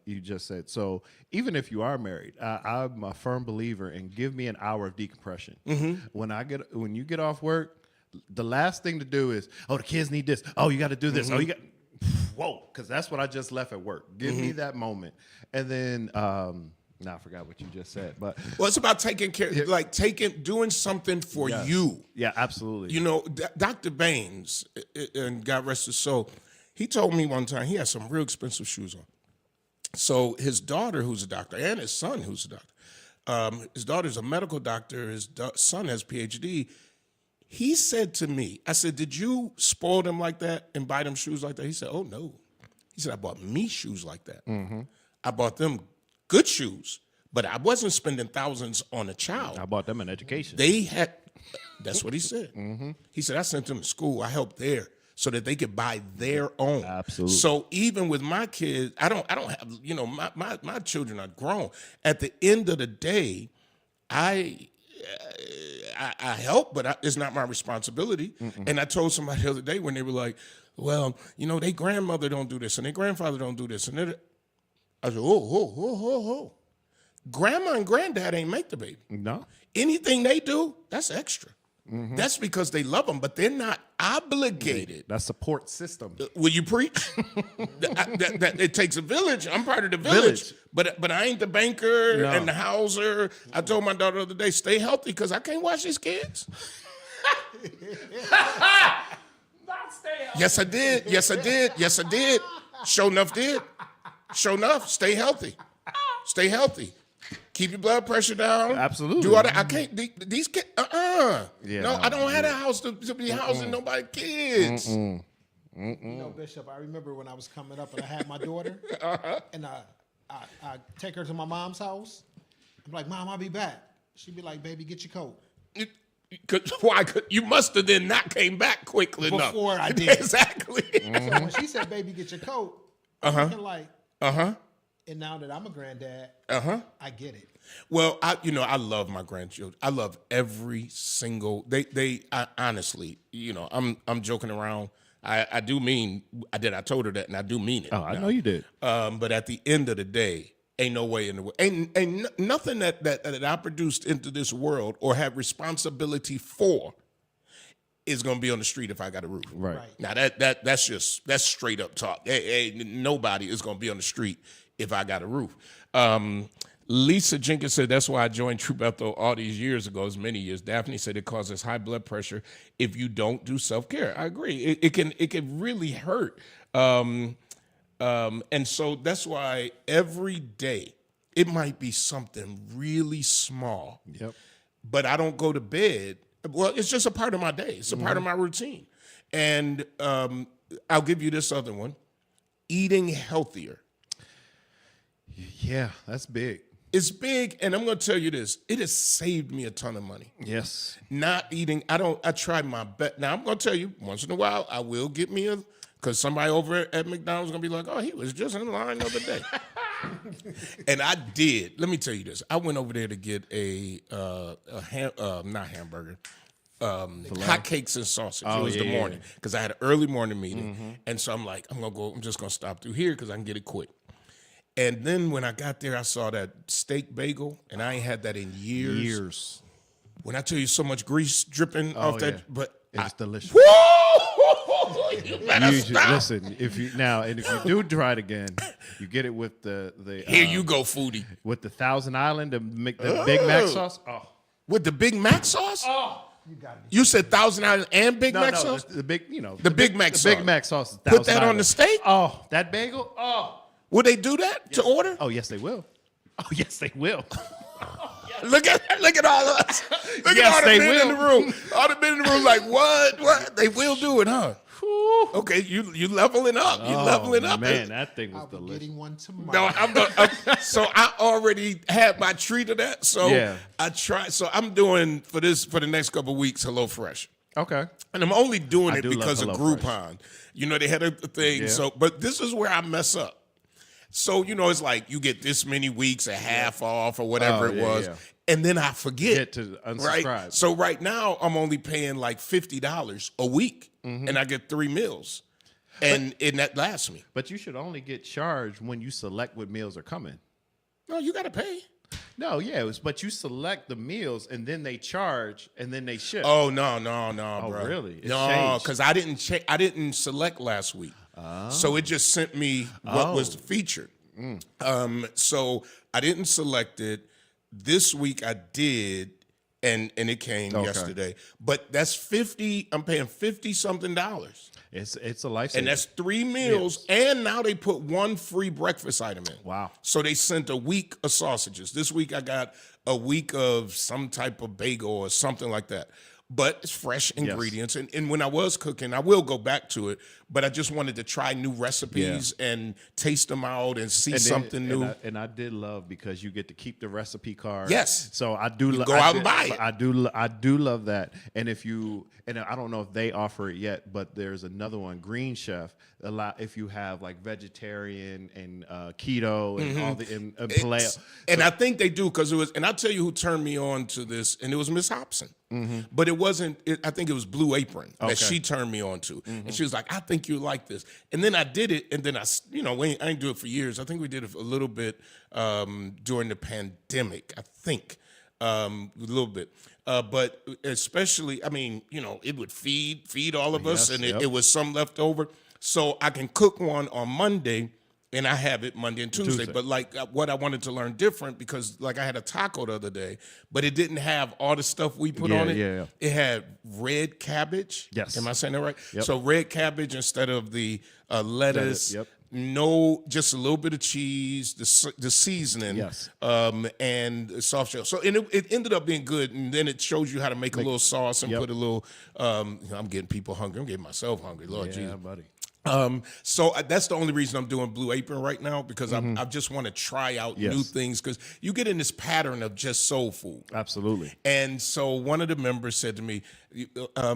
you just said. So even if you are married, I'm a firm believer in give me an hour of decompression. When you get off work, the last thing to do is, the kids need this. Oh, you got to do this. Oh, you got, because that's what I just left at work. Give me that moment. And then, now I forgot what you just said, but
it's about taking care, doing something for you.
Yeah, absolutely.
Dr. Baines, and God rest his soul, he told me one time he had some real expensive shoes on. So his daughter, who's a doctor, and his son, who's a doctor, his daughter's a medical doctor, his son has a PhD. He said to me, I said, did you spoil them like that and buy them shoes like that? He said, oh, no. He said, I bought me shoes like that. I bought them good shoes, but I wasn't spending thousands on a child.
I bought them an education.
That's what he said. He said, I sent them to school. I helped there so that they could buy their own.
Absolutely.
So even with my kids, I don't have, my children are grown. At the end of the day, I help, but it's not my responsibility. And I told somebody the other day when they were like, well, their grandmother don't do this and their grandfather don't do this. And I said, oh. Grandma and granddad ain't make the baby.
No.
Anything they do, that's extra. That's because they love them, but they're not obligated.
That support system.
Will you preach? It takes a village. I'm part of the village. But I ain't the banker and the houser. I told my daughter the other day, stay healthy because I can't watch these kids.
Not stay healthy.
Yes, I did. Sure enough did. Sure enough, stay healthy. Stay healthy. Keep your blood pressure down.
Absolutely.
Do all that. I can't. These kids.
Yeah,
no, I don't have a house to be housing nobody's kids.
Bishop, I remember when I was coming up and I had my daughter, and I take her to my mom's house. I'm like, Mom, I'll be back. She'd be like, baby, get your coat.
Why? You must have then not came back quickly enough.
Before I did.
Exactly.
So when she said, baby, get your coat, I'm thinking like, and now that I'm a granddad, I get it.
Well, I love my grandchildren. I love every single. I honestly, I'm joking around. I do mean I did. I told her that, and I do mean it.
Oh, I know you did.
But at the end of the day, ain't no way in the world. Ain't nothing that I produced into this world or have responsibility for is gonna be on the street if I got a roof.
Right.
Now that's straight up talk. Nobody is gonna be on the street if I got a roof. Lisa Jenkins said that's why I joined True Bethel all these years ago, as many years. Daphne said it causes high blood pressure if you don't do self-care. I agree. It can really hurt. And so that's why every day it might be something really small.
Yep.
But I don't go to bed. Well, it's just a part of my day. It's a part of my routine. And I'll give you this other one. Eating healthier.
Yeah, that's big.
It's big, and I'm going to tell you this. It has saved me a ton of money.
Yes.
Not eating. I try my best. Now, I'm going to tell you, once in a while, I will get me because somebody over at McDonald's is going to be like, oh, he was just in line the other day. And I did. Let me tell you this. I went over there to get not hamburger, hotcakes and sausage. It was the morning because I had an early morning meeting. And so I'm like, I'm just going to stop through here because I can get it quick. And then when I got there, I saw that steak bagel, and I ain't had that in years. When I tell you so much grease dripping off that, but
it's delicious.
Woo! You better stop.
Listen, if you do try it again, you get it with the
here you go, foodie,
with the Thousand Island, the Big Mac sauce. Oh,
with the Big Mac sauce.
Oh,
you said Thousand Island and Big Mac sauce.
The big,
the Big Mac sauce.
Big Mac sauce. Is
Put that
Island.
on the steak.
Oh, that bagel. Oh.
Will they do that to order?
Oh, yes, they will. Oh, yes, they will.
Look at all of us. Look
Yes,
at all the
they
men
will.
in the room. All the men in the room like, what? They will do it, huh? Whew. Okay, you leveling up. You leveling up.
Man, that thing was
I'll be
delicious.
getting one tomorrow.
No, so I already had my treat of that. So
Yeah.
I tried. So I'm doing for the next couple of weeks HelloFresh.
Okay.
And I'm only doing
I
it
do
because of
love
Groupon. They had a thing.
Yeah.
So, but this is where I mess up. So, it's like you get this many weeks, a half off or whatever it was. Yeah. And then I forget.
Get to unsubscribe.
Right? So right now I'm only paying like $50 a week and I get 3 meals. And that lasts me.
But you should only get charged when you select what meals are coming.
No, you got to pay.
No, yeah, but you select the meals and then they charge and then they ship.
Oh, no, bro.
Really?
No, because I didn't select last week. So it just sent me what was featured. So I didn't select it. This week I did, and it came yesterday. But that's $50. I'm paying $50-something.
It's a lifesaver.
And that's 3 meals, and now they put 1 free breakfast item in.
Wow.
So they sent a week of sausages. This week I got a week of some type of bagel or something like that. But it's fresh ingredients. Yes. And when I was cooking, I will go back to it, but I just wanted to try new recipes and taste them out and see something new.
And I did love because you get to keep the recipe card.
Yes.
So I do
go out and buy it.
I do love that. And I don't know if they offer it yet, but there's another one, Green Chef. If you have like vegetarian and keto and all the paleo.
And I think they do because and I'll tell you who turned me on to this, and it was Miss Hobson. But it wasn't. I think it was Blue Apron that she turned me on to, and she was like, "I think you like this." And then I did it, and then I didn't do it for years. I think we did it a little bit during the pandemic. I think a little bit, but especially, it would feed all of us, and it was some left over, so I can cook one on Monday. And I have it Monday and Tuesday. But like what I wanted to learn different because like I had a taco the other day, but it didn't have all the stuff we put on it.
Yeah.
It had red cabbage.
Yes.
Am I saying that right?
Yep.
So red cabbage instead of the lettuce.
Yep.
No, just a little bit of cheese, the seasoning,
Yes.
And soft shell. So it ended up being good, and then it shows you how to make a little sauce and put a little. I'm getting people hungry. I'm getting myself hungry. Lord Jesus,
buddy.
So that's the only reason I'm doing Blue Apron right now, because I just want to try out new things, because you get in this pattern of just soul food.
Absolutely.
And so one of the members said to me,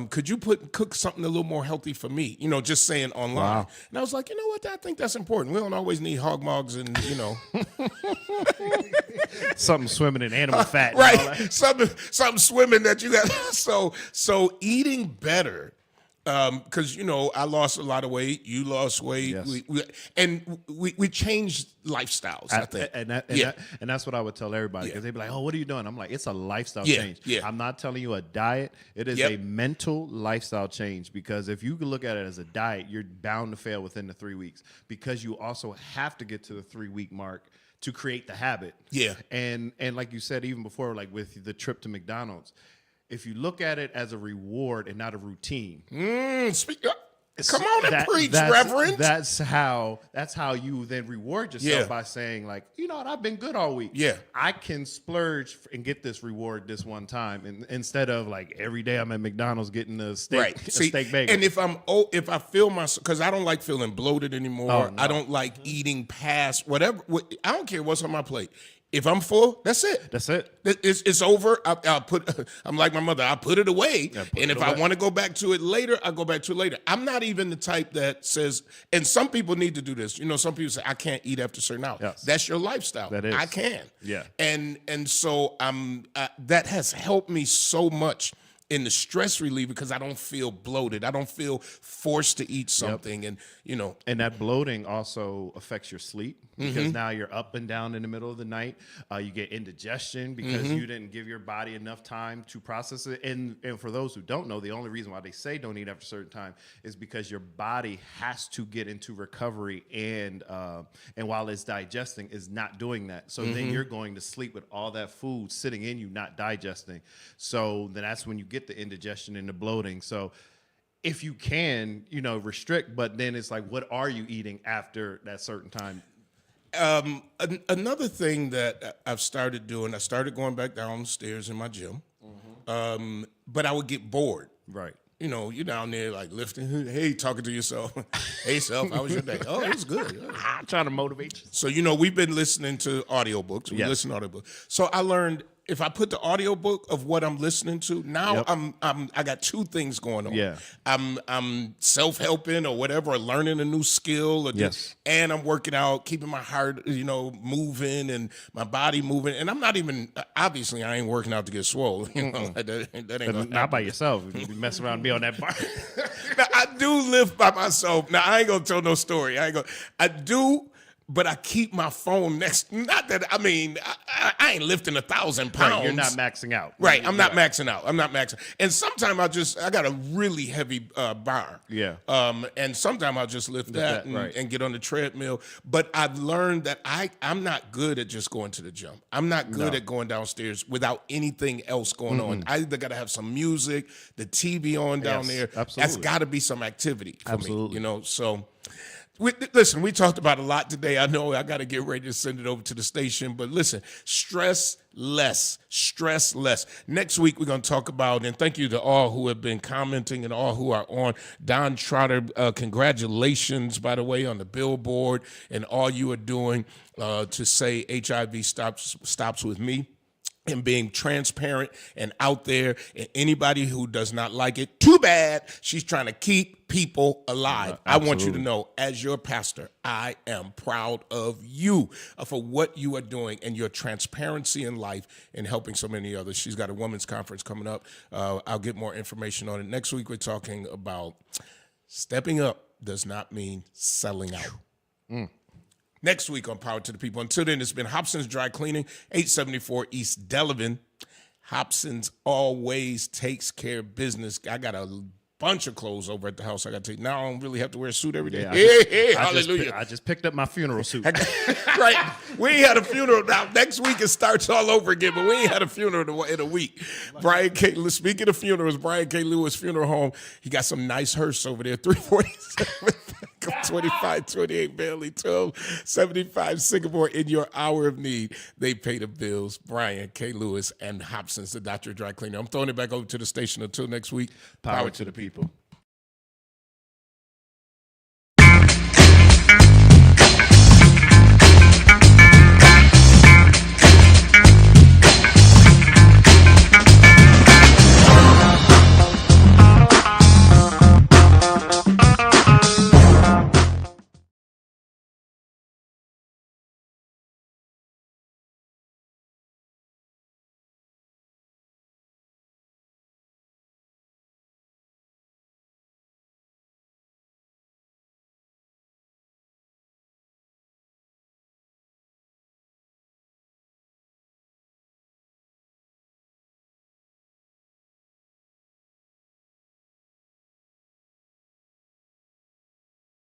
could you cook something a little more healthy for me? You know, just saying online. Wow. And I was like, you know what? I think that's important. We don't always need hog mugs and, you know.
Something swimming in animal fat.
Right. Something swimming that you got. So eating better. Because, you know, I lost a lot of weight. You lost weight.
Yes.
We changed lifestyles, I think.
And that's what I would tell everybody, because they'd be like, oh, what are you doing? I'm like, it's a lifestyle change.
Yeah.
I'm not telling you a diet. It is a mental lifestyle change, because if you look at it as a diet, you're bound to fail within the 3 weeks, because you also have to get to the 3-week mark to create the habit.
Yeah.
And like you said, even before, like with the trip to McDonald's, if you look at it as a reward and not a routine.
Come on and preach, Reverend.
That's how you then reward yourself by saying, like, you know what, I've been good all week.
Yeah.
I can splurge and get this reward this one time, and instead of like every day I'm at McDonald's getting a steak, steak bagel.
And if I feel because I don't like feeling bloated anymore. Oh, no. I don't like eating past whatever. I don't care what's on my plate. If I'm full, that's it.
That's it.
It's over. I'm like my mother. I put it away, and if I want to go back to it later, I go back to it later. I'm not even the type that says. And some people need to do this. You know, some people say I can't eat after a certain hour.
Yes.
That's your lifestyle.
That is.
I can.
Yeah.
And so that has helped me so much in the stress reliever, because I don't feel bloated. I don't feel forced to eat something. And, you know.
And that bloating also affects your sleep, because now you're up and down in the middle of the night. You get indigestion because you didn't give your body enough time to process it. And for those who don't know, the only reason why they say don't eat after a certain time is because your body has to get into recovery, and while it's digesting, is not doing that. So then you're going to sleep with all that food sitting in you, not digesting. So then that's when you get the indigestion and the bloating. So if you can, you know, restrict, but then it's like, what are you eating after that certain time?
Another thing that I've started doing, I started going back downstairs in my gym, but I would get bored.
Right.
You know, you're down there like lifting, hey, talking to yourself. Hey, self, how was your day? Oh, it was good.
I'm trying to motivate you.
So, you know, we've been listening to audiobooks. We listen to audiobooks. So I learned, if I put the audiobook of what I'm listening to, now I got two things going on.
Yeah.
I'm self-helping or whatever, or learning a new skill, or and I'm working out, keeping my heart, you know, moving, and my body moving. And I'm not even, obviously I ain't working out to get swole. You know, that ain't gonna
not by yourself. You be messing around and be on that bar.
Now, I do live by myself. Now, I ain't gonna tell no story. I do. But I keep my phone next. Not that, I mean, I ain't lifting 1,000 pounds.
Right, you're not maxing out.
Right, I'm not maxing out. I'm not maxing. And sometimes I got a really heavy bar.
Yeah.
And sometimes I'll just lift that and get on the treadmill. But I've learned that I'm not good at just going to the gym. I'm not good at going downstairs without anything else going on. I either got to have some music, the TV on down there.
Absolutely.
That's got to be some activity for me. You know, so. Listen, we talked about a lot today. I know I got to get ready to send it over to the station. But listen, stress less. Stress less. Next week, we're going to talk about, and thank you to all who have been commenting and all who are on. Don Trotter, congratulations, by the way, on the billboard and all you are doing to say HIV stops with me. And being transparent and out there, and anybody who does not like it, too bad. She's trying to keep people alive. I want you to know, as your pastor, I am proud of you for what you are doing and your transparency in life and helping so many others. She's got a women's conference coming up. I'll get more information on it. Next week, we're talking about stepping up does not mean selling out. Next week on Power to the People. Until then, it's been Hobson's Dry Cleaning, 874 East Delavan. Hobson's always takes care of business. I got a bunch of clothes over at the house I got to take. Now I don't really have to wear a suit every day. Hallelujah.
I just picked up my funeral suit.
Right. We ain't had a funeral. Now, next week it starts all over again, but we ain't had a funeral in a week. Brian K. Speaking of funerals, Brian K. Lewis Funeral Home, he got some nice hearse over there, 347. 2528 Bailey, 1275 Singapore. In your hour of need, they pay the bills. Brian K. Lewis and Hobson's, the Dr. Dry Cleaner. I'm throwing it back over to the station. Until next week, power to the people.